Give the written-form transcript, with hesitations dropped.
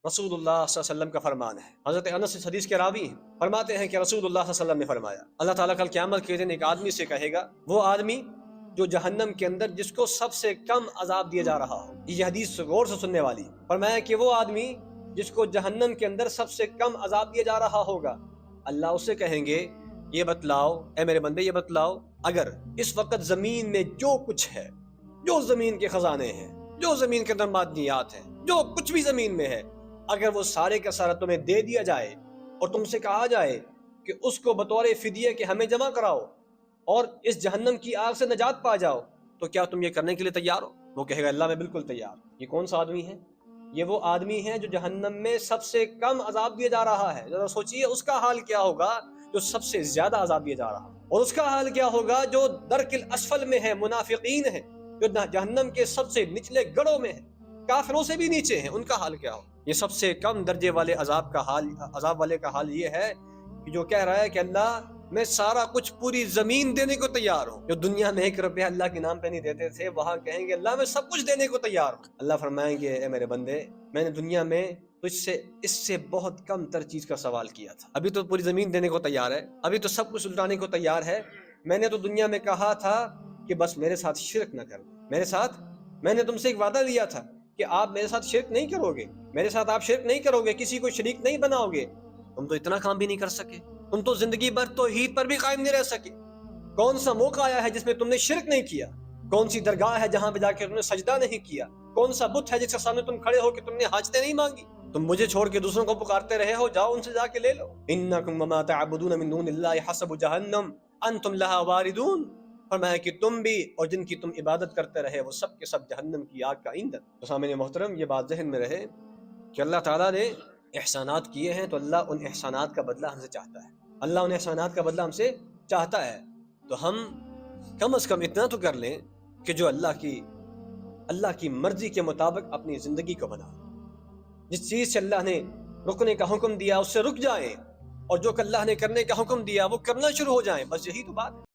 رسول اللہ صلی اللہ علیہ وسلم کا فرمان ہے۔ حضرت انس اس حدیث کے راوی ہیں، فرماتے ہیں کہ رسول اللہ صلی اللہ علیہ وسلم نے فرمایا، اللہ تعالیٰ کل قیامت کے دن ایک آدمی سے کہے گا، وہ آدمی جو جہنم کے اندر جس کو سب سے کم عذاب دیا جا رہا ہو۔ یہ حدیث غور سے سننے والی، فرمایا کہ وہ آدمی جس کو جہنم کے اندر سب سے کم عذاب دیا جا رہا ہوگا، اللہ اسے کہیں گے، یہ بتلاؤ اے میرے بندے، یہ بتلاؤ اگر اس وقت زمین میں جو کچھ ہے، جو زمین کے خزانے ہیں، جو زمین کے اندر معدنیات ہیں، جو کچھ بھی زمین میں ہے، اگر وہ سارے کا سارا تمہیں دے دیا جائے اور تم سے کہا جائے کہ اس کو بطور فدیہ کہ ہمیں جمع کراؤ اور اس جہنم کی آگ سے نجات پا جاؤ، تو کیا تم یہ کرنے کے لیے تیار ہو؟ وہ کہے گا اللہ میں بالکل تیار۔ یہ کون سا آدمی ہے؟ یہ وہ آدمی ہے جو جہنم میں سب سے کم عذاب دیا جا رہا ہے۔ ذرا سوچئے اس کا حال کیا ہوگا جو سب سے زیادہ عذاب دیا جا رہا ہے، اور اس کا حال کیا ہوگا جو درک الاسفل میں ہے، منافقین ہیں، جو جہنم کے سب سے نچلے گڑوں میں ہیں، کافروں سے بھی نیچے ہیں، ان کا حال کیا ہو؟ یہ سب سے کم درجے والے عذاب والے کا حال یہ ہے کہ جو کہہ رہا ہے کہ اللہ میں سارا کچھ پوری زمین دینے کو تیار ہوں۔ جو دنیا میں 1 روپیہ اللہ کے نام پہ نہیں دیتے تھے، وہاں کہیں گے اللہ میں سب کچھ دینے کو تیار ہوں۔ اللہ فرمائیں گے اے میرے بندے، میں نے دنیا میں اس سے بہت کم تر چیز کا سوال کیا تھا، ابھی تو پوری زمین دینے کو تیار ہے، ابھی تو سب کچھ لٹانے کو تیار ہے۔ میں نے تو دنیا میں کہا تھا کہ بس میرے ساتھ شرک نہ کرو، میں نے تم سے ایک وعدہ لیا تھا کہ آپ میرے ساتھ شرک نہیں کرو گے، میرے ساتھ آپ شرک نہیں کرو گے، کسی کو شریک نہیں بناؤ گے۔ تم تو اتنا کام بھی نہیں کر سکے، تم تو زندگی بھر توحید پر بھی قائم نہیں رہ سکے۔ کون سا موقع آیا ہے جس میں تم نے شرک نہیں کیا؟ کون سی درگاہ ہے جہاں پہ جا کے تم نے سجدہ نہیں کیا؟ کون سا بت ہے جس کے سامنے تم کھڑے ہو کے تم نے حاجتیں نہیں مانگی؟ تم مجھے چھوڑ کے دوسروں کو پکارتے رہے ہو، جاؤ ان سے جا کے لے لو۔ انکم وما تعبدون من دون اللہ حسب جہنم انتم لہا واردون، فرمایا کہ تم بھی اور جن کی تم عبادت کرتے رہے وہ سب کے سب جہنم کی آگ کا ایندھن۔ تو سامعین محترم، یہ بات ذہن میں رہے کہ اللہ تعالیٰ نے احسانات کیے ہیں تو اللہ ان احسانات کا بدلہ ہم سے چاہتا ہے، اللہ ان احسانات کا بدلہ ہم سے چاہتا ہے، تو ہم کم از کم اتنا تو کر لیں کہ جو اللہ کی مرضی کے مطابق اپنی زندگی کو بنا، جس چیز سے اللہ نے رکنے کا حکم دیا اس سے رک جائیں، اور جو کہ اللہ نے کرنے کا حکم دیا وہ کرنا شروع ہو جائیں، بس یہی تو بات ہے۔